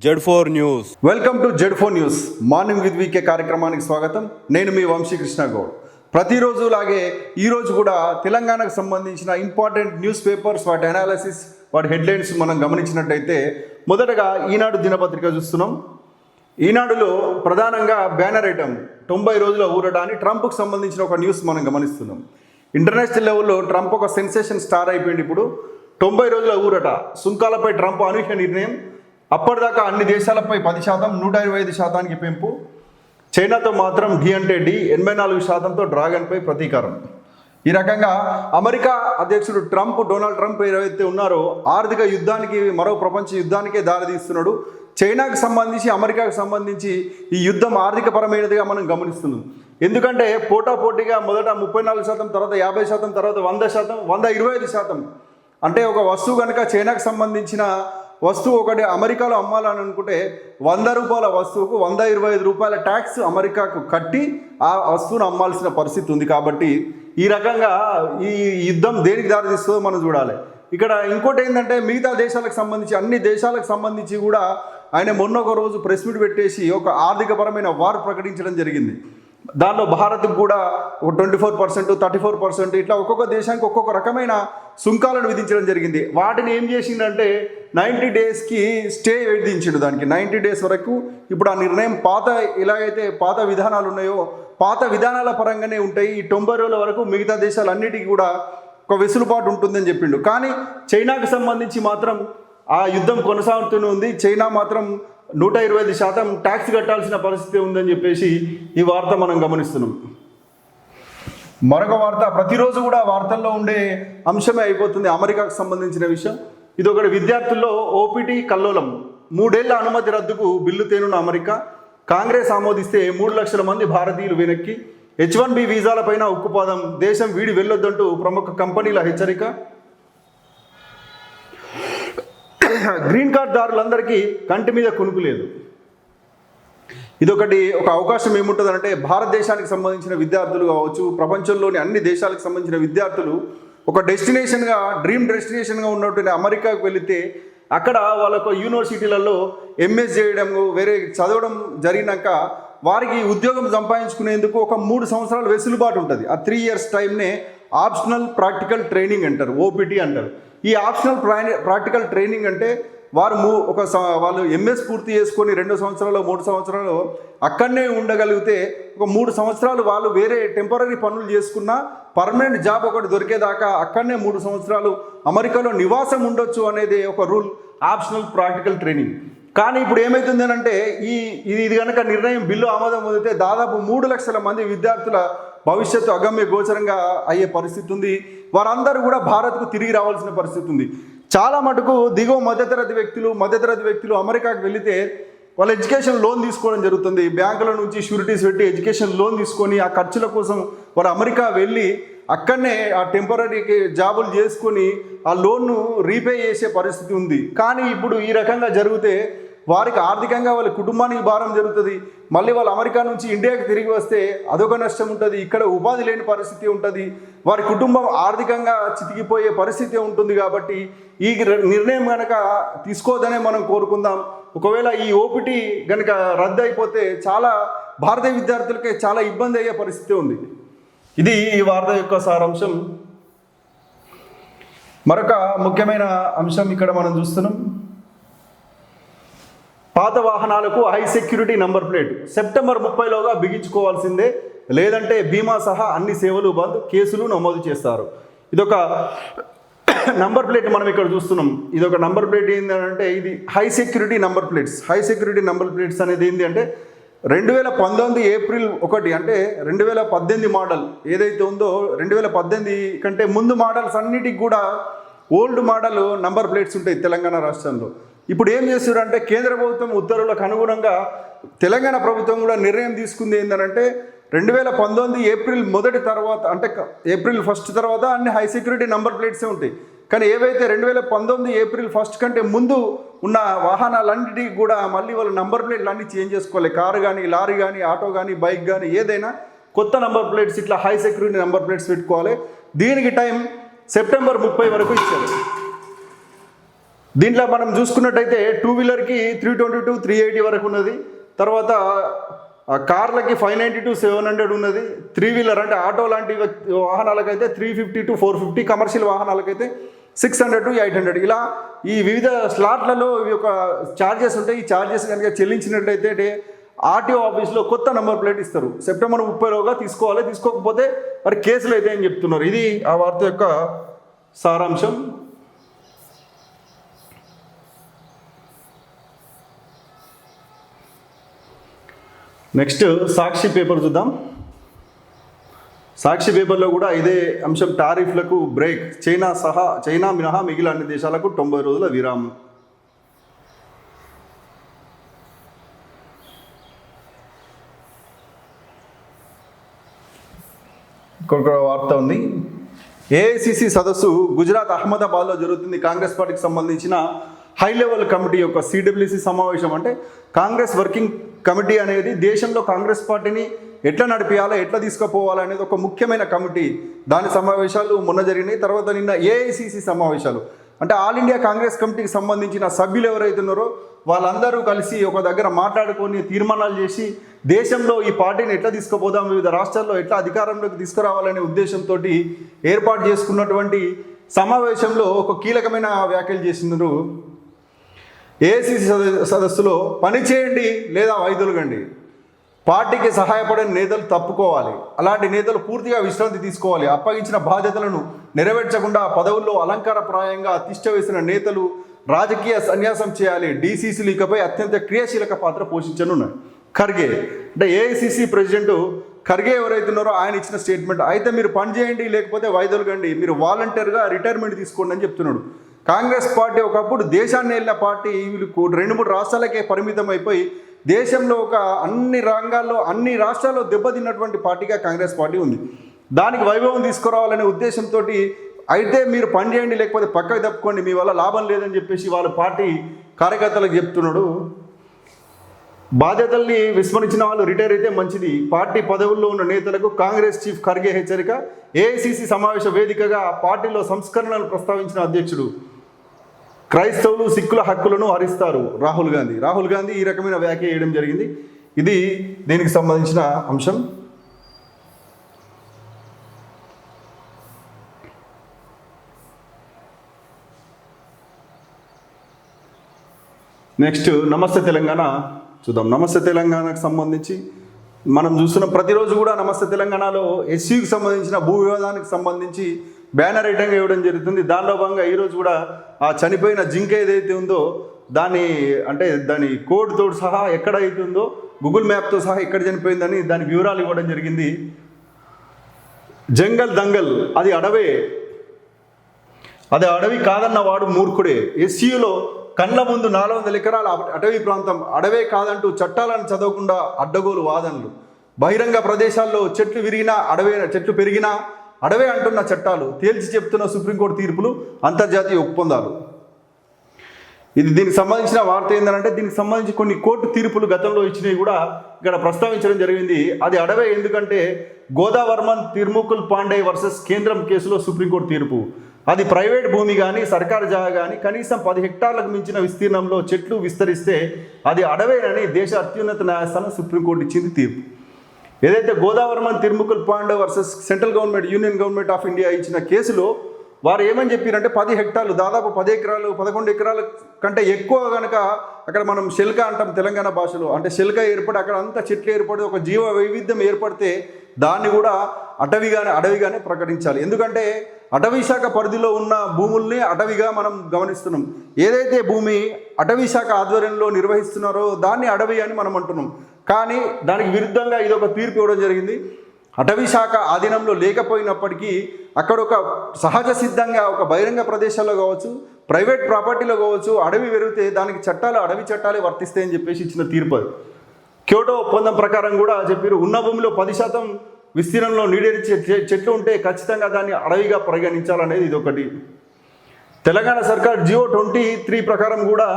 Z4 news. Welcome to Z4 news morning with VK కార్యక్రమానికి స్వాగతం. నేను మీ వంశీకృష్ణ గౌడ్. ప్రతిరోజు లాగే ఈరోజు కూడా తెలంగాణకు సంబంధించిన ఇంపార్టెంట్ న్యూస్ పేపర్స్, వాటి అనాలిసిస్, వాటి హెడ్లైన్స్ మనం గమనించినట్టయితే మొదటగా ఈనాడు దినపత్రిక చూస్తున్నాం. ఈనాడులో ప్రధానంగా బ్యానర్ ఐటమ్ 90 రోజుల ఊరట అని ట్రంప్కు సంబంధించిన ఒక న్యూస్ మనం గమనిస్తున్నాం. ఇంటర్నేషనల్ లెవెల్లో ట్రంప్ ఒక సెన్సేషన్ స్టార్ అయిపోయింది. ఇప్పుడు 90 రోజుల ఊరట, సుంకాలపై ట్రంప్ అనూహ్య నిర్ణయం. అప్పటిదాకా అన్ని దేశాలపై 10%, 125% పెంపు. చైనాతో మాత్రం ఢీ అంటే ఢీ, 84%తో డ్రాగన్పై ప్రతీకారం. ఈ రకంగా అమెరికా అధ్యక్షుడు డొనాల్డ్ ట్రంప్ ఏవైతే ఉన్నారో ఆర్థిక యుద్ధానికి, మరో ప్రపంచ యుద్ధానికే దారితీస్తున్నాడు. చైనాకు సంబంధించి, అమెరికాకు సంబంధించి ఈ యుద్ధం ఆర్థికపరమైనదిగా మనం గమనిస్తున్నాం. ఎందుకంటే పోటాపోటీగా మొదట 34%, తర్వాత 50%, తర్వాత 100%, 125%. అంటే ఒక వస్తువు కనుక చైనాకు సంబంధించిన వస్తువు ఒకటి అమెరికాలో అమ్మాలని అనుకుంటే 100 రూపాయల వస్తువుకు 125 రూపాయల ట్యాక్స్ అమెరికాకు కట్టి ఆ వస్తువును అమ్మాల్సిన పరిస్థితి ఉంది. కాబట్టి ఈ రకంగా ఈ యుద్ధం దేనికి దారితీస్తుందో మనం చూడాలి. ఇక్కడ ఇంకోటి ఏంటంటే మిగతా దేశాలకు సంబంధించి, అన్ని దేశాలకు సంబంధించి కూడా ఆయన మొన్న ఒక రోజు ప్రెస్ మీట్ పెట్టేసి ఒక ఆర్థికపరమైన వార్ ప్రకటించడం జరిగింది. దానిలో భారత్కు కూడా ఒక 24%, 34%, ఇట్లా ఒక్కొక్క దేశానికి ఒక్కొక్క రకమైన సుంకాలను విధించడం జరిగింది. వాటిని ఏం చేసిందంటే 90 డేస్కి స్టే విధించిండు. దానికి 90 డేస్ వరకు. ఇప్పుడు ఆ నిర్ణయం ఎలాగైతే పాత విధానాలు ఉన్నాయో పాత విధానాల పరంగానే ఉంటాయి. ఈ 90 రోజుల వరకు మిగతా దేశాలన్నిటికీ కూడా ఒక వెసులుబాటు ఉంటుందని చెప్పిండు. కానీ చైనాకు సంబంధించి మాత్రం ఆ యుద్ధం కొనసాగుతూనే ఉంది. చైనా మాత్రం 125% ట్యాక్స్ కట్టాల్సిన పరిస్థితి ఉందని చెప్పేసి ఈ వార్త మనం గమనిస్తున్నాం. మరొక వార్త, ప్రతిరోజు కూడా వార్తల్లో ఉండే అంశమే అయిపోతుంది అమెరికాకు సంబంధించిన విషయం. ఇది ఒకటి, విద్యార్థుల్లో ఓపీటీ కల్లోలం. 3 ఏళ్ల అనుమతి రద్దుకు బిల్లు తేనున్న అమెరికా. కాంగ్రెస్ ఆమోదిస్తే 3 లక్షల మంది భారతీయులు వెనక్కి. H1B వీసాలపైన ఉక్కుపాదం, దేశం వీడి వెళ్ళొద్దంటూ ప్రముఖ కంపెనీల హెచ్చరిక. గ్రీన్ కార్డ్ దారులందరికీ కంటి మీద కునుకు లేదు. ఇదొకటి, ఒక అవకాశం ఏముంటుందంటే భారతదేశానికి సంబంధించిన విద్యార్థులు కావచ్చు, ప్రపంచంలోని అన్ని దేశాలకు సంబంధించిన విద్యార్థులు ఒక డెస్టినేషన్గా, డ్రీమ్ డెస్టినేషన్గా ఉన్నటువంటి అమెరికాకు వెళితే అక్కడ వాళ్ళకు యూనివర్సిటీలలో ఎంఎస్ చేయడం, వేరే చదవడం జరిగినాక వారికి ఉద్యోగం సంపాదించుకునేందుకు ఒక 3 సంవత్సరాల వెసులుబాటు ఉంటుంది. ఆ 3 ఇయర్స్ టైంనే ఆప్షనల్ ప్రాక్టికల్ ట్రైనింగ్ అంటారు, ఓపీటీ అంటారు. ఈ ఆప్షనల్ ప్రాక్టికల్ ట్రైనింగ్ అంటే వాళ్ళు ఎంఎస్ పూర్తి చేసుకొని 2 సంవత్సరాలు, 3 సంవత్సరాలు అక్కడనే ఉండగలిగితే ఒక 3 సంవత్సరాలు వాళ్ళు వేరే టెంపరీ పనులు చేసుకున్నా పర్మనెంట్ జాబ్ ఒకటి దొరికేదాకా అక్కడనే 3 సంవత్సరాలు అమెరికాలో నివాసం ఉండొచ్చు అనేది ఒక రూల్, ఆప్షనల్ ప్రాక్టికల్ ట్రైనింగ్. కానీ ఇప్పుడు ఏమవుతుంది అంటే ఇది కనుక నిర్ణయం, బిల్లు ఆమోదం పొందితే దాదాపు 3 లక్షల మంది విద్యార్థుల భవిష్యత్తు అగమ్య గోచరంగా అయ్యే పరిస్థితి ఉంది. వారందరూ కూడా భారత్కు తిరిగి రావాల్సిన పరిస్థితి ఉంది. చాలా మటుకు దిగువ మధ్యతరగతి వ్యక్తులు అమెరికాకు వెళితే వాళ్ళ ఎడ్యుకేషన్ లోన్ తీసుకోవడం జరుగుతుంది. బ్యాంకుల నుంచి షూరిటీస్ పెట్టి ఎడ్యుకేషన్ లోన్ తీసుకొని ఆ ఖర్చుల కోసం వారు అమెరికా వెళ్ళి అక్కడనే ఆ టెంపరీకి జాబులు చేసుకొని ఆ లోన్ను రీపే చేసే పరిస్థితి ఉంది. కానీ ఇప్పుడు ఈ రకంగా జరిగితే వారికి ఆర్థికంగా వాళ్ళ కుటుంబానికి భారం జరుగుతుంది. మళ్ళీ వాళ్ళు అమెరికా నుంచి ఇండియాకి తిరిగి వస్తే అదొక నష్టం ఉంటుంది. ఇక్కడ ఉపాధి లేని పరిస్థితి ఉంటుంది. వారి కుటుంబం ఆర్థికంగా చితికిపోయే పరిస్థితి ఉంటుంది. కాబట్టి ఈ నిర్ణయం కనుక తీసుకోవద్దనే మనం కోరుకుందాం. ఒకవేళ ఈ ఓపీటీ కనుక రద్దు అయిపోతే చాలా భారతీయ విద్యార్థులకే చాలా ఇబ్బంది అయ్యే పరిస్థితి ఉంది. ఇది ఈ వార్త యొక్క సారాంశం. మరొక ముఖ్యమైన అంశం ఇక్కడ మనం చూస్తున్నాం. పాత వాహనాలకు high security number plate September 30లోగా బిగించుకోవాల్సిందే, లేదంటే బీమా సహా అన్ని సేవలు బంద్, కేసులు నమోదు చేస్తారు. ఇదొక నంబర్ ప్లేట్ మనం ఇక్కడ చూస్తున్నాం. ఇదొక నంబర్ ప్లేట్ ఏంటంటే ఇది high security number plates. High security number plates అనేది ఏంటి అంటే 2019 ఏప్రిల్ 1 అంటే 2018 మోడల్ ఏదైతే ఉందో 2018 కంటే ముందు మోడల్స్ అన్నిటికి కూడా ఓల్డ్ మోడల్ నంబర్ ప్లేట్స్ ఉంటాయి తెలంగాణ రాష్ట్రంలో. ఇప్పుడు ఏం చేస్తున్నారంటే కేంద్ర ప్రభుత్వం ఉత్తర్వులకు అనుగుణంగా తెలంగాణ ప్రభుత్వం కూడా నిర్ణయం తీసుకుంది. ఏంటంటే 2019 ఏప్రిల్ 1 తర్వాత, అంటే ఏప్రిల్ 1 తర్వాత అన్ని హై సెక్యూరిటీ నంబర్ ప్లేట్సే ఉంటాయి. కానీ ఏవైతే 2019 ఏప్రిల్ 1 కంటే ముందు ఉన్న వాహనాలన్నిటికీ కూడా మళ్ళీ వాళ్ళ నంబర్ ప్లేట్లు అన్నీ చేంజ్ చేసుకోవాలి. కారు కానీ, లారీ కానీ, ఆటో కానీ, బైక్ కానీ ఏదైనా కొత్త నంబర్ ప్లేట్స్, ఇట్లా హై సెక్యూరిటీ నంబర్ ప్లేట్స్ పెట్టుకోవాలి. దీనికి టైం సెప్టెంబర్ 30 వరకు ఇచ్చారు. దీంట్లో మనం చూసుకున్నట్టయితే 2 వీలర్కి 322 380 వరకు ఉన్నది. తర్వాత కార్లకి 590 to 700 ఉన్నది. 3 వీలర్ అంటే ఆటో లాంటి వాహనాలకైతే 350 to 450, కమర్షియల్ వాహనాలకైతే 600 to 800. ఇలా ఈ వివిధ స్లాట్లలో ఇవి ఒక ఛార్జెస్ ఉంటాయి. ఈ ఛార్జెస్ కనుక చెల్లించినట్లయితే ఆర్టీఓ ఆఫీస్లో కొత్త నెంబర్ ప్లేట్ ఇస్తారు. సెప్టెంబర్ 30లోగా తీసుకోవాలి. తీసుకోకపోతే మరి కేసులు అయితే అని చెప్తున్నారు. ఇది ఆ వార్త యొక్క సారాంశం. నెక్స్ట్ సాక్షి పేపర్ చూద్దాం. సాక్షి పేపర్లో కూడా ఇదే అంశం, టారిఫ్లకు బ్రేక్, చైనా మినహా మిగిలిన అన్ని దేశాలకు 90 రోజుల విరామం. ఇంకొక వార్త ఉంది. ఏఐసిసి సదస్సు గుజరాత్ అహ్మదాబాద్లో జరుగుతుంది. కాంగ్రెస్ పార్టీకి సంబంధించిన హై లెవెల్ కమిటీ యొక్క సిడబ్ల్యూసి సమావేశం. అంటే కాంగ్రెస్ వర్కింగ్ కమిటీ అనేది దేశంలో కాంగ్రెస్ పార్టీని ఎట్లా నడిపించాలా, ఎట్లా తీసుకుపోవాలా అనేది ఒక ముఖ్యమైన కమిటీ. దాని సమావేశాలు మొన్న జరిగినాయి. తర్వాత నిన్న ఏఐసిసి సమావేశాలు, అంటే ఆల్ ఇండియా కాంగ్రెస్ కమిటీకి సంబంధించిన సభ్యులు ఎవరైతే ఉన్నారో వాళ్ళందరూ కలిసి ఒక దగ్గర మాట్లాడుకొని తీర్మానాలు చేసి దేశంలో ఈ పార్టీని ఎట్లా తీసుకుపోదాం, వివిధ రాష్ట్రాల్లో ఎట్లా అధికారంలోకి తీసుకురావాలనే ఉద్దేశంతో ఏర్పాటు చేసుకున్నటువంటి సమావేశంలో ఒక కీలకమైన వ్యాఖ్యలు చేసినారు. ఏఐసిసి సదస్సులో పని చేయండి లేదా వైదొలగండి, పార్టీకి సహాయపడే నేతలు తప్పుకోవాలి, అలాంటి నేతలు పూర్తిగా విశ్రాంతి తీసుకోవాలి, అప్పగించిన బాధ్యతలను నెరవేర్చకుండా పదవుల్లో అలంకారప్రాయంగా తిష్ట వేసిన నేతలు రాజకీయ సన్యాసం చేయాలి, డీసీసీలు ఇకపై అత్యంత క్రియాశీలక పాత్ర పోషించనున్నారు. ఖర్గే అంటే ఏఐసిసి ప్రెసిడెంట్ ఖర్గే ఎవరైతే ఉన్నారో ఆయన ఇచ్చిన స్టేట్మెంట్. అయితే మీరు పని చేయండి లేకపోతే వైదొలగండి, మీరు వాలంటీర్గా రిటైర్మెంట్ తీసుకోండి అని చెప్తున్నాడు. కాంగ్రెస్ పార్టీ ఒకప్పుడు దేశాన్ని వెళ్ళిన పార్టీ వీళ్ళు 2-3 రాష్ట్రాలకే పరిమితం అయిపోయి దేశంలో ఒక అన్ని రంగాల్లో అన్ని రాష్ట్రాల్లో దెబ్బతిన్నటువంటి పార్టీగా కాంగ్రెస్ పార్టీ ఉంది. దానికి వైభవం తీసుకురావాలనే ఉద్దేశంతో అయితే మీరు పని చేయండి లేకపోతే పక్కకు తప్పుకోండి, మీ వల్ల లాభం లేదని చెప్పేసి వాళ్ళ పార్టీ కార్యకర్తలకు చెప్తున్నాడు. బాధ్యతల్ని విస్మరించిన వాళ్ళు రిటైర్ అయితే మంచిది. పార్టీ పదవుల్లో ఉన్న నేతలకు కాంగ్రెస్ చీఫ్ ఖర్గే హెచ్చరిక. ఏఐసిసి సమావేశ వేదికగా పార్టీలో సంస్కరణలు ప్రస్తావించిన అధ్యక్షుడు క్రైస్తవులు సిక్కుల హక్కులను హరిస్తారు రాహుల్ గాంధీ ఈ రకమైన వ్యాఖ్య చేయడం జరిగింది. ఇది దీనికి సంబంధించిన అంశం. నెక్స్ట్ నమస్తే తెలంగాణ చూద్దాం. నమస్తే తెలంగాణకు సంబంధించి మనం చూస్తున్నాం ప్రతిరోజు కూడా నమస్తే తెలంగాణలో ఎస్సీకి సంబంధించిన భూ వివాదానికి సంబంధించి బ్యానర్ ఐటంగా ఇవ్వడం జరుగుతుంది. దానిలో భాగంగా ఈరోజు కూడా ఆ చనిపోయిన జింక ఏదైతే ఉందో దాని కోడ్తో సహా ఎక్కడ అయితే ఉందో గూగుల్ మ్యాప్తో సహా ఎక్కడ చనిపోయిందని దాని వివరాలు ఇవ్వడం జరిగింది. జంగల్ దంగల్ అది అడవి కాదన్న వాడు మూర్ఖుడే. ఎస్సీలో కళ్ళ ముందు 400 ఎకరాల అటవీ ప్రాంతం అడవే కాదంటూ చట్టాలను చదవకుండా అడ్డగోలు వాదనలు, బహిరంగ ప్రదేశాల్లో చెట్లు పెరిగినా అడవే అంటున్న చట్టాలు, తేల్చి చెప్తున్న సుప్రీంకోర్టు తీర్పులు, అంతర్జాతీయ ఒప్పందాలు. దీనికి సంబంధించిన వార్త ఏంటంటే దీనికి సంబంధించి కొన్ని కోర్టు తీర్పులు గతంలో ఇచ్చినవి కూడా ఇక్కడ ప్రస్తావించడం జరిగింది. అది అడవే ఎందుకంటే గోదావర్మన్ తిర్ముకుల్ పాండే వర్సెస్ కేంద్రం కేసులో సుప్రీంకోర్టు తీర్పు. అది ప్రైవేట్ భూమి కానీ సర్కారు జాగా కానీ కనీసం 10 హెక్టార్లకు మించిన విస్తీర్ణంలో చెట్లు విస్తరిస్తే అది అడవేనని దేశ అత్యున్నత న్యాయస్థానం సుప్రీంకోర్టు ఇచ్చింది తీర్పు. ఏదైతే గోదావర్మన్ తిర్ముకుల్ Pandey versus central government union government of India ఇచ్చిన కేసులో వారు ఏమని చెప్పారంటే 10 హెక్టార్లు దాదాపు 10 ఎకరాలు 11 ఎకరాల కంటే ఎక్కువ కనుక అక్కడ మనం శెల్క అంటాం తెలంగాణ భాషలో, అంటే శెల్క ఏర్పడి అక్కడ అంతా చెట్లు ఏర్పడి ఒక జీవ వైవిధ్యం ఏర్పడితే దాన్ని కూడా అడవిగానే ప్రకటించాలి. ఎందుకంటే అటవీ శాఖ పరిధిలో ఉన్న భూముల్ని అటవిగా మనం గమనిస్తున్నాం. ఏదైతే భూమి అటవీ శాఖ ఆధ్వర్యంలో నిర్వహిస్తున్నారో దాన్ని అడవి అని మనం అంటున్నాం. కానీ దానికి విరుద్ధంగా ఇది ఒక తీర్పు ఇవ్వడం జరిగింది. అటవీ శాఖ ఆధీనంలో లేకపోయినప్పటికీ అక్కడ ఒక సహజ సిద్ధంగా ఒక బహిరంగ ప్రదేశాల్లో కావచ్చు, ప్రైవేట్ ప్రాపర్టీలో కావచ్చు, అడవి పెరిగితే దానికి అడవి చట్టాలే వర్తిస్తాయని చెప్పేసి ఇచ్చిన తీర్పు. క్యోటో ఒప్పందం ప్రకారం కూడా చెప్పారు, ఉన్న భూమిలో 10% విస్తీర్ణంలో నీడేరి చెట్లు ఉంటే ఖచ్చితంగా దాన్ని అడవిగా పరిగణించాలనేది ఇది ఒకటి. తెలంగాణ సర్కార్ జియో 23 ప్రకారం కూడా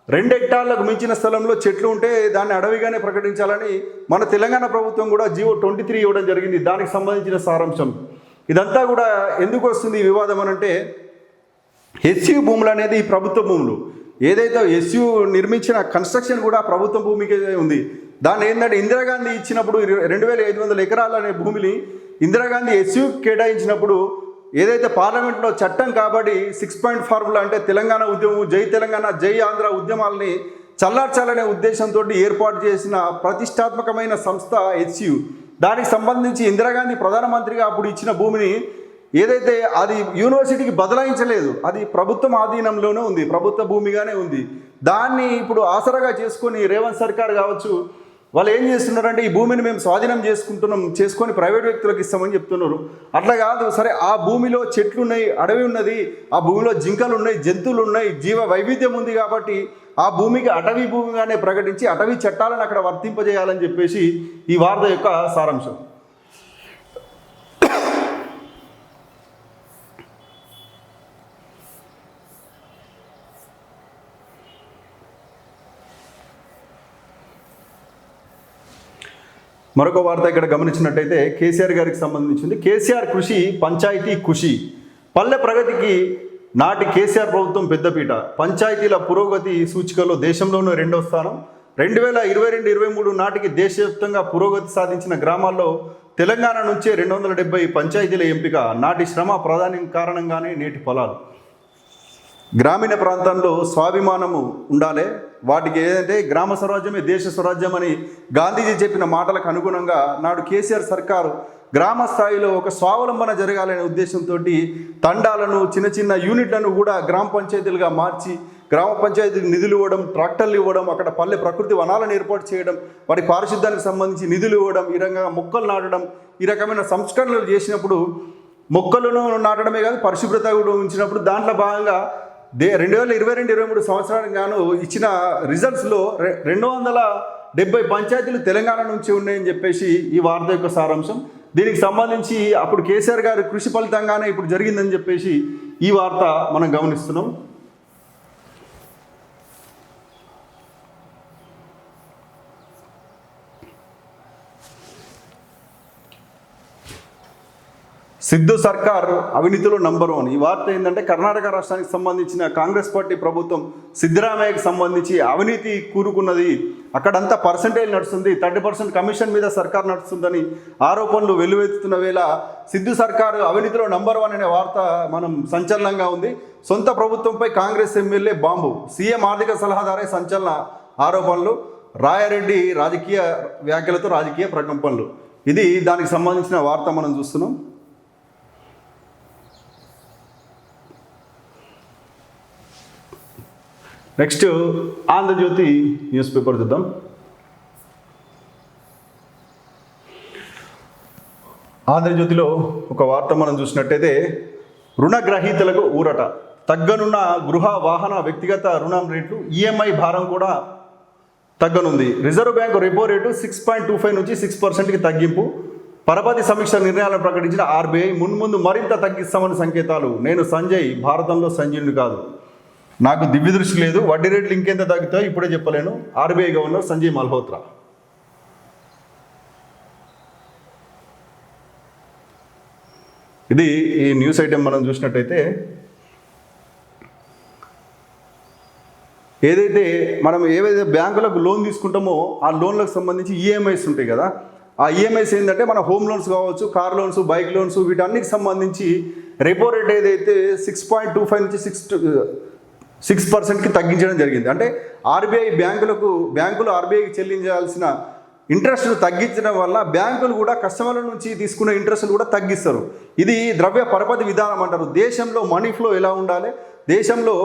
2 హెక్టార్లకు మించిన స్థలంలో చెట్లు ఉంటే దాన్ని అడవిగానే ప్రకటించాలని మన తెలంగాణ ప్రభుత్వం కూడా జియో 23 ఇవ్వడం జరిగింది. దానికి సంబంధించిన సారాంశం ఇదంతా కూడా ఎందుకు వస్తుంది ఈ వివాదం అనంటే ఎస్యూ భూములు అనేది ప్రభుత్వ భూములు. ఏదైతే ఎస్యూ నిర్మించిన కన్స్ట్రక్షన్ కూడా ప్రభుత్వ భూమికి ఉంది. దాన్ని ఏంటంటే ఇందిరాగాంధీ ఇచ్చినప్పుడు 2500 ఎకరాలు అనే భూమిని ఇందిరాగాంధీ ఎస్యూ కేటాయించినప్పుడు ఏదైతే పార్లమెంట్లో చట్టం కాబట్టి 6 పాయింట్ ఫార్ములా అంటే తెలంగాణ ఉద్యమం, జై తెలంగాణ, జై ఆంధ్ర ఉద్యమాలని చల్లార్చాలనే ఉద్దేశంతో ఏర్పాటు చేసిన ప్రతిష్టాత్మకమైన సంస్థ ఎస్యూ. దానికి సంబంధించి ఇందిరాగాంధీ ప్రధానమంత్రిగా అప్పుడు ఇచ్చిన భూమిని ఏదైతే అది యూనివర్సిటీకి బదలాయించలేదు, అది ప్రభుత్వం ఆధీనంలోనే ఉంది, ప్రభుత్వ భూమిగానే ఉంది. దాన్ని ఇప్పుడు ఆసరాగా చేసుకొని రేవంత్ సర్కార్ కావచ్చు వాళ్ళు ఏం చేస్తున్నారంటే ఈ భూమిని మేము స్వాధీనం చేసుకొని ప్రైవేట్ వ్యక్తులకు ఇస్తామని చెప్తున్నారు. అట్లా కాదు, సరే ఆ భూమిలో చెట్లు ఉన్నాయి, అడవి ఉన్నది, ఆ భూమిలో జింకలు ఉన్నాయి, జంతువులు ఉన్నాయి, జీవ వైవిధ్యం ఉంది కాబట్టి ఆ భూమికి అటవీ భూమిగానే ప్రకటించి అటవీ చట్టాలను అక్కడ వర్తింపజేయాలని చెప్పేసి ఈ వార్త యొక్క సారాంశం. మరొక వార్త ఇక్కడ గమనించినట్టయితే కేసీఆర్ గారికి సంబంధించింది. కేసీఆర్ కృషి పంచాయతీ ఖుషి, పల్లె ప్రగతికి నాటి కేసీఆర్ ప్రభుత్వం పెద్దపీట. పంచాయతీల పురోగతి సూచికలో దేశంలోనూ 2వ స్థానం. 2022-23 నాటికి దేశవ్యాప్తంగా పురోగతి సాధించిన గ్రామాల్లో తెలంగాణ నుంచే 270 పంచాయతీల ఎంపిక. నాటి శ్రమ ప్రధాన కారణంగానే నేటి ఫలాలు. గ్రామీణ ప్రాంతంలో స్వాభిమానము ఉండాలి, వాటికి ఏదంటే గ్రామ స్వరాజ్యమే దేశ స్వరాజ్యం అని గాంధీజీ చెప్పిన మాటలకు అనుగుణంగా నాడు కేసీఆర్ సర్కారు గ్రామ స్థాయిలో ఒక స్వావలంబన జరగాలనే ఉద్దేశంతో తండాలను, చిన్న చిన్న యూనిట్లను కూడా గ్రామ పంచాయతీలుగా మార్చి గ్రామ పంచాయతీకి నిధులు ఇవ్వడం, ట్రాక్టర్లు ఇవ్వడం, అక్కడ పల్లె ప్రకృతి వనాలను ఏర్పాటు చేయడం, వాటి పారిశుద్ధ్యానికి సంబంధించి నిధులు ఇవ్వడం, ఈ రకంగా మొక్కలు నాటడం, ఈ రకమైన సంస్కరణలు చేసినప్పుడు మొక్కలను నాటడమే కాదు పరిశుభ్రత కూడా ఉంచినప్పుడు దాంట్లో భాగంగా 2022-23 సంవత్సరానికి గాను ఇచ్చిన రిజల్ట్స్లో 270 పంచాయతీలు తెలంగాణ నుంచి ఉన్నాయని చెప్పేసి ఈ వార్త యొక్క సారాంశం. దీనికి సంబంధించి అప్పుడు కేసీఆర్ గారి కృషి ఫలితంగానే ఇప్పుడు జరిగిందని చెప్పేసి ఈ వార్త మనం గమనిస్తున్నాం. సిద్ధు సర్కార్ అవినీతిలో నంబర్ 1. ఈ వార్త ఏంటంటే కర్ణాటక రాష్ట్రానికి సంబంధించిన కాంగ్రెస్ పార్టీ ప్రభుత్వం సిద్ధరామయ్యకి సంబంధించి అవినీతి కూరుకున్నది, అక్కడంతా పర్సంటేజ్ నడుస్తుంది, 30% కమిషన్ మీద సర్కార్ నడుస్తుందని ఆరోపణలు వెల్లువెత్తుతున్న వేళ సిద్ధు సర్కారు అవినీతిలో నంబర్ 1 అనే వార్త మనం సంచలనంగా ఉంది. సొంత ప్రభుత్వంపై కాంగ్రెస్ ఎమ్మెల్యే బాంబు, సీఎం ఆర్థిక సలహాదారే సంచలన ఆరోపణలు, రాయారెడ్డి రాజకీయ వ్యాఖ్యలతో రాజకీయ ప్రకంపనలు. ఇది దానికి సంబంధించిన వార్త మనం చూస్తున్నాం. నెక్స్ట్ ఆంధ్రజ్యోతి న్యూస్ పేపర్ చూద్దాం. ఆంధ్రజ్యోతిలో ఒక వార్త మనం చూసినట్టయితే రుణగ్రహీతలకు ఊరట, తగ్గనున్న గృహ వాహన వ్యక్తిగత రుణం రేట్లు, ఈఎంఐ భారం కూడా తగ్గనుంది. రిజర్వ్ బ్యాంకు రెపో రేటు 6.25 నుంచి 6%కి తగ్గింపు. పరపతి సమీక్ష నిర్ణయాలను ప్రకటించిన ఆర్బీఐ, మున్ముందు మరింత తగ్గిస్తామని సంకేతాలు. నేను సంజయ్, భారతంలో సంజయుని కాదు, నాకు దివ్య దృష్టి లేదు, వడ్డీ రేట్లు ఇంకెంత తగ్గుతాయో ఇప్పుడే చెప్పలేను. RBI governor Sanjay Malhotra. ఇది ఈ న్యూస్ ఐటెం మనం చూసినట్టయితే ఏవైతే బ్యాంకులకు లోన్ తీసుకుంటామో ఆ లోన్లకు సంబంధించి ఈఎంఐస్ ఉంటాయి కదా, ఆ ఈఎంఐస్ ఏంటంటే మన హోమ్ లోన్స్ కావచ్చు, కార్ లోన్స్, బైక్ లోన్స్, వీటన్నిటికి సంబంధించి రెపో రేట్ ఏదైతే 6.25 నుంచి 6%కి తగ్గించడం జరిగింది. అంటే బ్యాంకులు ఆర్బీఐకి చెల్లించాల్సిన ఇంట్రెస్ట్ను తగ్గించడం వల్ల బ్యాంకులు కూడా కస్టమర్ల నుంచి తీసుకునే ఇంట్రెస్ట్లు కూడా తగ్గిస్తారు. ఇది ద్రవ్య పరపతి విధానం అంటారు. దేశంలో మనీ ఫ్లో ఎలా ఉండాలి, దేశంలో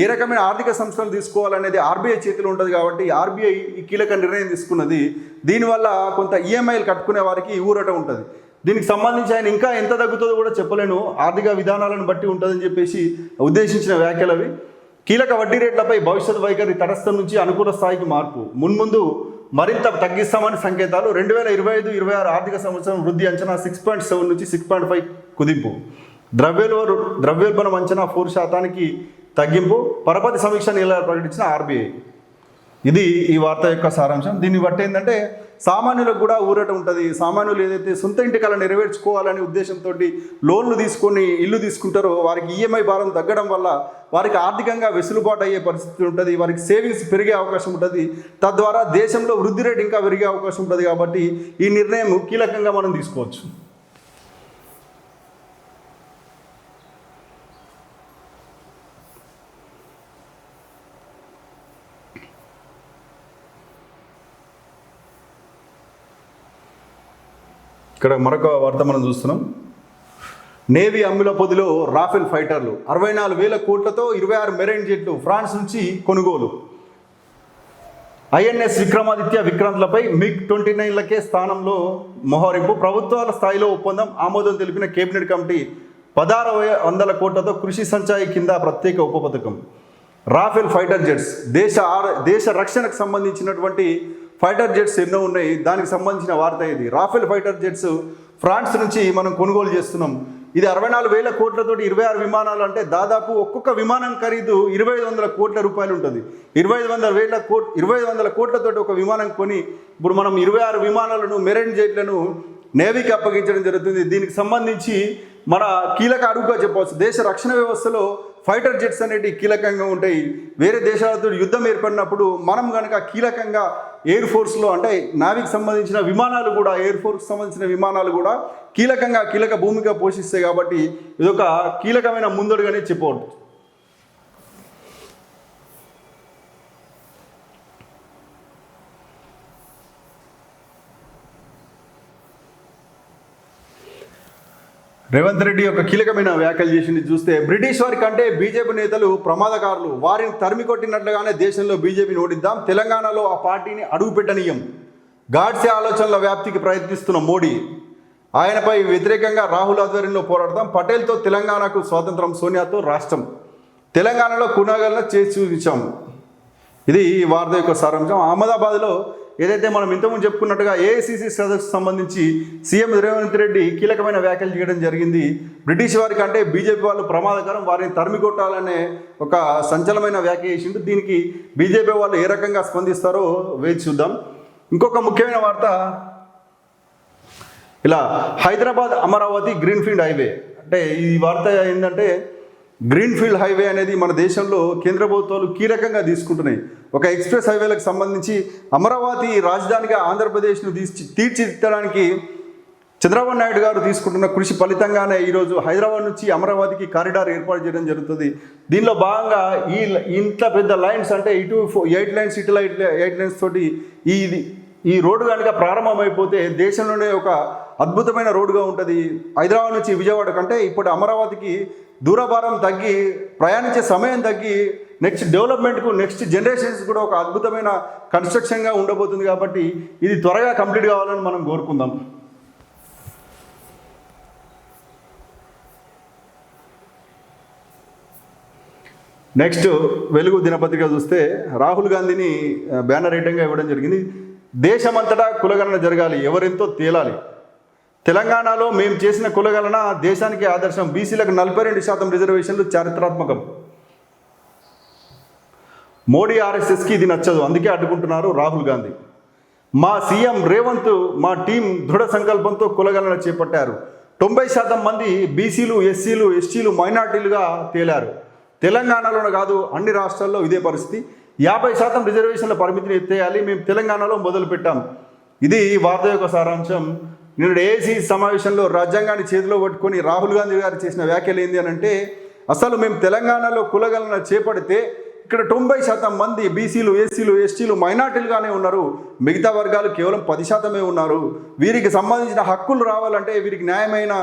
ఏ రకమైన ఆర్థిక సంస్థలు తీసుకోవాలనేది ఆర్బీఐ చేతిలో ఉంటుంది. కాబట్టి ఆర్బీఐ ఈ కీలక నిర్ణయం తీసుకున్నది. దీనివల్ల కొంత ఈఎంఐలు కట్టుకునే వారికి ఊరట ఉంటుంది. దీనికి సంబంధించి ఆయన ఇంకా ఎంత తగ్గుతుందో కూడా చెప్పలేను, ఆర్థిక విధానాలను బట్టి ఉంటుందని చెప్పేసి ఉద్దేశించిన వ్యాఖ్యలు అవి. కీలక వడ్డీ రేట్లపై భవిష్యత్ వైఖరి తటస్థం నుంచి అనుకూల స్థాయికి మార్పు, మున్ముందు మరింత తగ్గిస్తామని సంకేతాలు. 2025-26 ఆర్థిక సంవత్సరం వృద్ధి అంచనా 6.7 నుంచి 6.5 కుదింపు. ద్రవ్యోల్బణం అంచనా 4% తగ్గింపు. పరపతి సమీక్ష నిర్ణయాలు ప్రకటించిన ఆర్బీఐ. ఇది ఈ వార్త యొక్క సారాంశం. దీన్ని బట్టి ఏంటంటే సామాన్యులకు కూడా ఊరట ఉంటుంది. సామాన్యులు ఏదైతే సొంత ఇంటి కళ నెరవేర్చుకోవాలనే ఉద్దేశంతో లోన్లు తీసుకొని ఇల్లు తీసుకుంటారో వారికి ఈఎంఐ భారం తగ్గడం వల్ల వారికి ఆర్థికంగా వెసులుబాటు అయ్యే పరిస్థితి ఉంటుంది. వారికి సేవింగ్స్ పెరిగే అవకాశం ఉంటుంది. తద్వారా దేశంలో వృద్ధి రేటు ఇంకా పెరిగే అవకాశం ఉంటుంది. కాబట్టి ఈ నిర్ణయం కీలకంగా మనం తీసుకోవచ్చు. ఇక్కడ మరొక వార్త మనం చూస్తున్నాం. నేవీ అమ్ముల పొదిలో రాఫెల్ ఫైటర్లు 64,000 కోట్లతో 26 మెరైన్ జెట్లు ఫ్రాన్స్ నుంచి కొనుగోలు. ఐఎన్ఎస్ విక్రమాదిత్య విక్రాంత్లపై MiG-29లకే స్థానంలో మోహరింపు. ప్రభుత్వాల స్థాయిలో ఒప్పందం ఆమోదం తెలిపిన కేబినెట్ కమిటీ. 1600 కోట్లతో కృషి సంచాయి కింద ప్రత్యేక ఉప పథకం. రాఫెల్ ఫైటర్ జెట్స్ దేశ రక్షణకు సంబంధించినటువంటి ఫైటర్ జెట్స్ ఎన్నో ఉన్నాయి. దానికి సంబంధించిన వార్త ఇది. రాఫెల్ ఫైటర్ జెట్స్ ఫ్రాన్స్ నుంచి మనం కొనుగోలు చేస్తున్నాం. ఇది 64,000 కోట్లతోటి 26 విమానాలు అంటే దాదాపు ఒక్కొక్క విమానం ఖరీదు 2,500 కోట్ల రూపాయలు ఉంటుంది. 2,500 కోట్లతోటి ఒక విమానం కొని ఇప్పుడు మనం 26 విమానాలను మెరైన్ జెట్లను నేవీకి అప్పగించడం జరుగుతుంది. దీనికి సంబంధించి మన కీలక అడుగుగా చెప్పవచ్చు. దేశ రక్షణ వ్యవస్థలో ఫైటర్ జెట్స్ అనేవి కీలకంగా ఉంటాయి. వేరే దేశాలతో యుద్ధం ఏర్పడినప్పుడు మనం కనుక కీలకంగా ఎయిర్ ఫోర్స్లో అంటే నావికి సంబంధించిన విమానాలు కూడా ఎయిర్ ఫోర్స్కి సంబంధించిన విమానాలు కూడా కీలక భూమిక పోషిస్తాయి. కాబట్టి ఇదొక కీలకమైన ముందడుగానే చెప్పవచ్చు. రేవంత్ రెడ్డి ఒక కీలకమైన వ్యాఖ్యలు చేసింది చూస్తే, బ్రిటిష్ వారి కంటే బీజేపీ నేతలు ప్రమాదకారులు, వారిని తరిమి కొట్టినట్లుగానే దేశంలో బీజేపీని ఓడిద్దాం, తెలంగాణలో ఆ పార్టీని అడుగుపెట్టనీయం. గాడ్సే ఆలోచనల వ్యాప్తికి ప్రయత్నిస్తున్న మోడీ, ఆయనపై వ్యతిరేకంగా రాహుల్ ఆధ్వర్యంలో పోరాడతాం, పటేల్తో తెలంగాణకు స్వాతంత్రం, సోనియాతో రాష్ట్రం, తెలంగాణలో కునాగలను చేసి చూపించాము. ఇది ఈ వార్త యొక్క సారాంశం. అహ్మదాబాద్లో ఏదైతే మనం ఇంతకుముందు చెప్పుకున్నట్టుగా ఏఐసిసి సదస్సుకు సంబంధించి సీఎం రేవంత్ రెడ్డి కీలకమైన వ్యాఖ్యలు చేయడం జరిగింది. బ్రిటిష్ వారి కంటే బీజేపీ వాళ్ళు ప్రమాదకరం, వారిని తరిమి కొట్టాలనే ఒక సంచలనమైన వ్యాఖ్య చేసిండు. దీనికి బీజేపీ వాళ్ళు ఏ రకంగా స్పందిస్తారో వేచి చూద్దాం. ఇంకొక ముఖ్యమైన వార్త, ఇలా హైదరాబాద్ అమరావతి గ్రీన్ఫీల్డ్ హైవే. అంటే ఈ వార్త ఏంటంటే గ్రీన్ఫీల్డ్ హైవే అనేది మన దేశంలో కేంద్ర ప్రభుత్వాలు కీలకంగా తీసుకుంటున్నాయి. ఒక ఎక్స్ప్రెస్ హైవేలకు సంబంధించి అమరావతి రాజధానిగా ఆంధ్రప్రదేశ్ను తీర్చిదిద్దడానికి చంద్రబాబు నాయుడు గారు తీసుకుంటున్న కృషి ఫలితంగానే ఈరోజు హైదరాబాద్ నుంచి అమరావతికి కారిడార్ ఏర్పాటు చేయడం జరుగుతుంది. దీనిలో భాగంగా ఇంత పెద్ద లైన్స్ అంటే ఇటు 8 లైన్స్ ఇటు 8 లైన్స్ తోటి ఈ రోడ్డు కనుక ప్రారంభమైపోతే దేశంలోనే ఒక అద్భుతమైన రోడ్డుగా ఉంటుంది. హైదరాబాద్ నుంచి విజయవాడ కంటే ఇప్పుడు అమరావతికి దూరభారం తగ్గి ప్రయాణించే సమయం తగ్గి నెక్స్ట్ డెవలప్మెంట్కు నెక్స్ట్ జనరేషన్స్ కూడా ఒక అద్భుతమైన కన్స్ట్రక్షన్గా ఉండబోతుంది. కాబట్టి ఇది త్వరగా కంప్లీట్ కావాలని మనం కోరుకుందాం. నెక్స్ట్ వెలుగు దినపత్రిక చూస్తే రాహుల్ గాంధీని బ్యానర్ ఐటంగా ఇవ్వడం జరిగింది. దేశమంతటా కులగణన జరగాలి, ఎవరెంతో తేలాలి, తెలంగాణలో మేము చేసిన కులగణన దేశానికి ఆదర్శం, బీసీలకు 42% రిజర్వేషన్లు చారిత్రాత్మకం. మోడీ ఆర్ఎస్ఎస్కి ఇది నచ్చదు, అందుకే అడ్డుకుంటున్నారు రాహుల్ గాంధీ. మా సీఎం రేవంత్ మా టీం దృఢ సంకల్పంతో కులగణన చేపట్టారు. 90% మంది బీసీలు, ఎస్సీలు, ఎస్టీలు, మైనార్టీలుగా తేలారు. తెలంగాణలోనే కాదు అన్ని రాష్ట్రాల్లో ఇదే పరిస్థితి. 50% రిజర్వేషన్ల పరిమితిని ఎత్తేయాలి, మేము తెలంగాణలో మొదలు పెట్టాం. ఇది వార్త యొక్క సారాంశం. నిన్న ఏఐసీ సమావేశంలో రాజ్యాంగాన్ని చేతిలో పట్టుకొని రాహుల్ గాంధీ గారు చేసిన వ్యాఖ్యలు ఏంటి అని అంటే, అసలు మేము తెలంగాణలో కులగణన చేపడితే ఇక్కడ 90% మంది బీసీలు, ఎస్సీలు, ఎస్టీలు, మైనార్టీలుగానే ఉన్నారు, మిగతా వర్గాలు కేవలం 10% ఉన్నారు. వీరికి సంబంధించిన హక్కులు రావాలంటే, వీరికి న్యాయమైన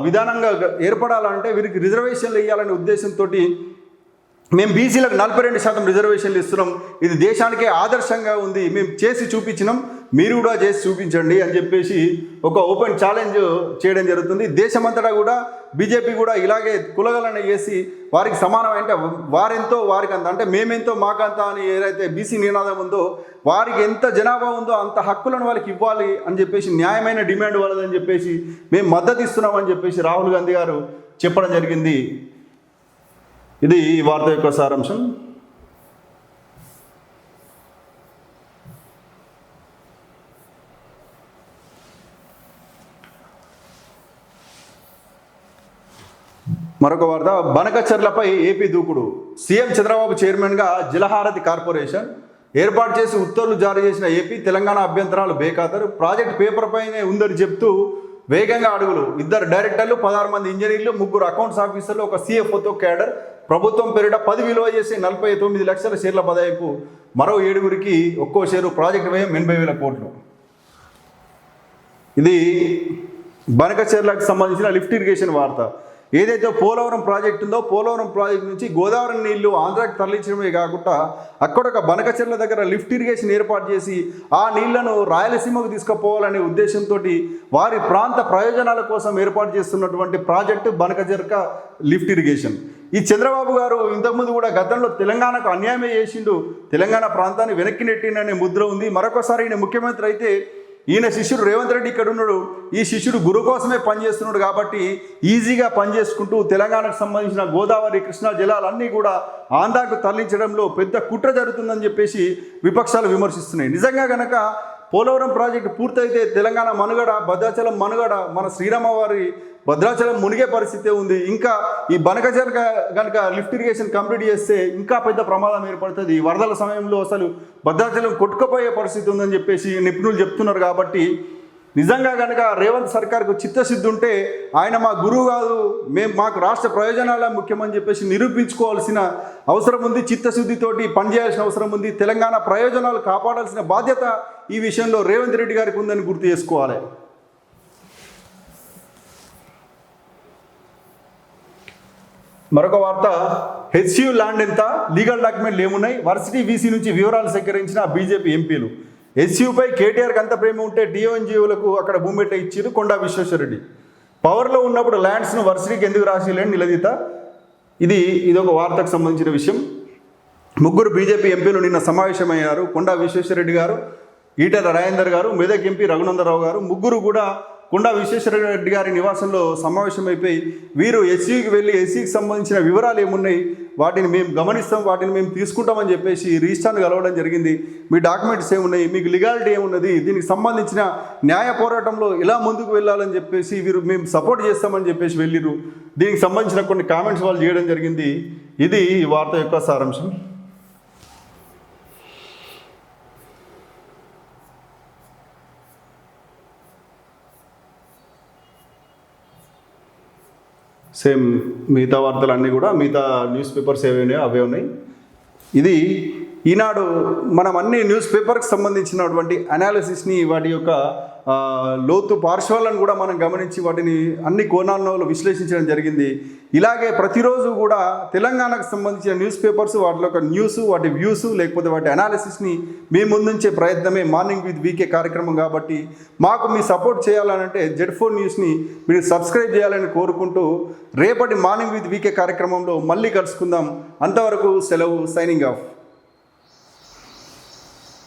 విధానంగా ఏర్పడాలంటే వీరికి రిజర్వేషన్లు ఇవ్వాలనే ఉద్దేశంతో మేము బీసీలకు 42% రిజర్వేషన్లు ఇస్తున్నాం. ఇది దేశానికే ఆదర్శంగా ఉంది, మేము చేసి చూపించినాం, మీరు కూడా చేసి చూపించండి అని చెప్పేసి ఒక ఓపెన్ ఛాలెంజ్ చేయడం జరుగుతుంది. దేశమంతటా కూడా బీజేపీ కూడా ఇలాగే కులగణన చేసి వారికి సమానం అంటే వారెంతో వారికంత అంటే మేమెంతో మాకంత అని ఏదైతే బీసీ నినాదం ఉందో, వారికి ఎంత జనాభా ఉందో అంత హక్కులను వాళ్ళకి ఇవ్వాలి అని చెప్పేసి న్యాయమైన డిమాండ్ వాళ్ళదని చెప్పేసి మేము మద్దతు ఇస్తున్నామని చెప్పేసి రాహుల్ గాంధీ గారు చెప్పడం జరిగింది. ఇది ఈ వార్త యొక్క సారాంశం. మరొక వార్త, బనకచర్లపై ఏపీ దూకుడు. సీఎం చంద్రబాబు చైర్మన్గా జలహారతి కార్పొరేషన్ ఏర్పాటు చేసి ఉత్తర్వులు జారీ చేసిన ఏపీ, తెలంగాణ అభ్యంతరాలు బేఖాతరు. ప్రాజెక్ట్ పేపర్ పైనే ఉందని చెప్తూ వేగంగా అడుగులు. 2 డైరెక్టర్లు, 16 మంది ఇంజనీర్లు, 3 అకౌంట్స్ ఆఫీసర్లు, ఒక CFOతో క్యాడర్. ప్రభుత్వం పేరిట 10 విలువ చేసి 49 లక్షల షేర్ల బదాయింపు. మరో 7గురికి ఒక్కో షేరు. ప్రాజెక్టు వ్యయం 80,000 కోట్లు. ఇది బనకచెర్లకు సంబంధించిన లిఫ్ట్ ఇరిగేషన్ వార్త. ఏదైతే పోలవరం ప్రాజెక్ట్ ఉందో, పోలవరం ప్రాజెక్ట్ నుంచి గోదావరి నీళ్లు ఆంధ్రాకి తరలించడమే కాకుండా అక్కడ ఒక బనకచెర్ల దగ్గర లిఫ్ట్ ఇరిగేషన్ ఏర్పాటు చేసి ఆ నీళ్లను రాయలసీమకు తీసుకుపోవాలనే ఉద్దేశంతో వారి ప్రాంత ప్రయోజనాల కోసం ఏర్పాటు చేస్తున్నటువంటి ప్రాజెక్టు బనకచెర్ల లిఫ్ట్ ఇరిగేషన్. ఈ చంద్రబాబు గారు ఇంతకుముందు కూడా గతంలో తెలంగాణకు అన్యాయమే చేసిండు, తెలంగాణ ప్రాంతాన్ని వెనక్కి నెట్టిండనే ముద్ర ఉంది. మరొకసారి ఈయన ముఖ్యమంత్రి అయితే ఈయన శిష్యుడు రేవంత్ రెడ్డి ఇక్కడ ఉన్నాడు. ఈ శిష్యుడు గురు కోసమే పనిచేస్తున్నాడు కాబట్టి ఈజీగా పనిచేసుకుంటూ తెలంగాణకు సంబంధించిన గోదావరి, కృష్ణా జలాలన్నీ కూడా ఆంధ్రాకు తరలించడంలో పెద్ద కుట్ర జరుగుతుందని చెప్పేసి విపక్షాలు విమర్శిస్తున్నాయి. నిజంగా కనుక పోలవరం ప్రాజెక్టు పూర్తయితే తెలంగాణ మనుగడ, భద్రాచలం మనుగడ, మన శ్రీరామవారి భద్రాచలం మునిగే పరిస్థితే ఉంది. ఇంకా ఈ బనకచెర్ల కనుక లిఫ్ట్ ఇరిగేషన్ కంప్లీట్ చేస్తే ఇంకా పెద్ద ప్రమాదం ఏర్పడుతుంది. వరదల సమయంలో అసలు భద్రాచలం కొట్టుకుపోయే పరిస్థితి ఉందని చెప్పేసి నిపుణులు చెప్తున్నారు. కాబట్టి నిజంగా కనుక రేవంత్ సర్కార్కు చిత్తశుద్ధి ఉంటే ఆయన మా గురువు కాదు, మాకు రాష్ట్ర ప్రయోజనాలే ముఖ్యమని చెప్పేసి నిరూపించుకోవాల్సిన అవసరం ఉంది. చిత్తశుద్ధితోటి పనిచేయాల్సిన అవసరం ఉంది. తెలంగాణ ప్రయోజనాలు కాపాడాల్సిన బాధ్యత ఈ విషయంలో రేవంత్ రెడ్డి గారికి ఉందని గుర్తు చేసుకోవాలి. మరొక వార్త, HCU ల్యాండ్ ఎంత, లీగల్ డాక్యుమెంట్లు ఏమున్నాయి, వర్సిటీ VC నుంచి వివరాలు సేకరించిన బీజేపీ ఎంపీలు. HCUపై కేటీఆర్కి అంత ప్రేమ ఉంటే TONGOలకు అక్కడ భూమి ఎట్లా ఇచ్చారు కొండా విశ్వేశ్వరరెడ్డి. పవర్లో ఉన్నప్పుడు ల్యాండ్స్ను వర్సిటీకి ఎందుకు రాసిలేని నిలదీత. ఇది ఒక వార్తకు సంబంధించిన విషయం. 3 బీజేపీ ఎంపీలు నిన్న సమావేశమయ్యారు. కొండా విశ్వేశ్వరరెడ్డి గారు, ఈటెల రాజేందర్ గారు, మెదక్ ఎంపీ రఘునందరావు గారు, 3 కూడా కొండా విశ్వేశ్వరరెడ్డి గారి నివాసంలో సమావేశమైపోయి వీరు HCUకి వెళ్ళి HCUకి సంబంధించిన వివరాలు ఏమున్నాయి, వాటిని మేము గమనిస్తాం, వాటిని మేము తీసుకుంటామని చెప్పేసి రిజిస్ట్రార్ని కలవడం జరిగింది. మీ డాక్యుమెంట్స్ ఏమున్నాయి, మీకు లీగాలిటీ ఏమున్నది, దీనికి సంబంధించిన న్యాయ పోరాటంలో ఎలా ముందుకు వెళ్ళాలని చెప్పేసి వీరు మేము సపోర్ట్ చేస్తామని చెప్పేసి వెళ్ళిరు. దీనికి సంబంధించిన కొన్ని కామెంట్స్ వాళ్ళు చేయడం జరిగింది. ఇది ఈ వార్త యొక్క సారాంశం. సేమ్ మిగతా వార్తలన్నీ కూడా మిగతా న్యూస్ పేపర్స్ ఏవైనాయో అవే ఉన్నాయి. ఇది ఈనాడు మనం అన్ని న్యూస్ పేపర్కి సంబంధించినటువంటి అనాలిసిస్ని, వాటి యొక్క లోతు పార్శ్వాలను కూడా మనం గమనించి వాటిని అన్ని కోణాల్లో విశ్లేషించడం జరిగింది. ఇలాగే ప్రతిరోజు కూడా తెలంగాణకు సంబంధించిన న్యూస్ పేపర్స్, వాటి యొక్క న్యూస్, వాటి వ్యూస్, లేకపోతే వాటి అనాలిసిస్ని మీ ముందుంచే ప్రయత్నమే మార్నింగ్ విత్ వీకే కార్యక్రమం. కాబట్టి మాకు మీ సపోర్ట్ చేయాలనంటే Z4 న్యూస్ని మీరు సబ్స్క్రైబ్ చేయాలని కోరుకుంటూ రేపటి మార్నింగ్ విత్ వీకే కార్యక్రమంలో మళ్ళీ కలుసుకుందాం. అంతవరకు సెలవు. Signing off.